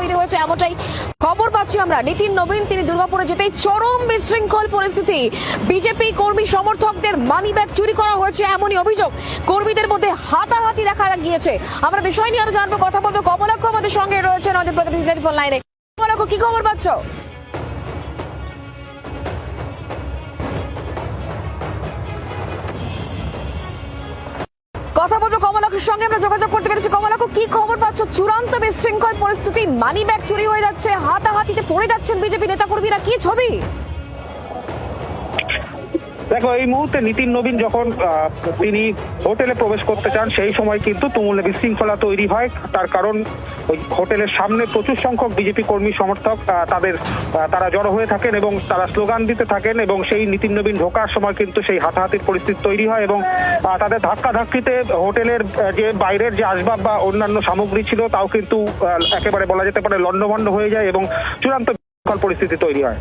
তৈরি হয়েছে এমনটাই খবর পাচ্ছি আমরা। নিতিন নবীন তিনি দুর্গাপুরে যেতেই চরম বিশৃঙ্খল পরিস্থিতি, বিজেপি কর্মী সমর্থকদের মানি ব্যাগ চুরি করা হয়েছে এমনই অভিযোগ, কর্মীদের মধ্যে হাতাহাতি দেখা গিয়েছে। আমরা বিষয় নিয়ে আরো জানবো, কথা বলবো। কমলাক্ষ আমাদের সঙ্গে রয়েছেন, আমাদের প্রতিনিধি টেলিফোন লাইনে। কমলাক্ষ, কি খবর পাচ্ছ? কথা বলবো কমলাক্ষের সঙ্গে, আমরা যোগাযোগ করতে পেরেছি। কমলাক্ষ, কি খবর পাচ্ছ? চূড়ান্ত বিশৃঙ্খল পরিস্থিতি, মানি ব্যাগ চুরি হয়ে যাচ্ছে, হাতাহাতিতে পড়ে যাচ্ছেন বিজেপি নেতাকর্মীরা, কি ছবি? দেখো, এই মুহূর্তে নিতিন নবীন যখন তিনি হোটেলে প্রবেশ করতে চান সেই সময় কিন্তু তুমুল বিশৃঙ্খলা তৈরি হয়। তার কারণ ওই হোটেলের সামনে প্রচুর সংখ্যক বিজেপি কর্মী সমর্থক তারা জড়ো হয়ে থাকেন এবং তারা স্লোগান দিতে থাকেন এবং সেই নিতিন নবীন ঢোকার সময় কিন্তু সেই হাতাহাতির পরিস্থিতি তৈরি হয় এবং তাদের ধাক্কাধাক্কিতে হোটেলের যে বাইরের যে আসবাব বা অন্যান্য সামগ্রী ছিল তাও কিন্তু একেবারে বলা যেতে পারে লণ্ডভণ্ড হয়ে যায় এবং চূড়ান্ত বিশৃঙ্খল পরিস্থিতি তৈরি হয়।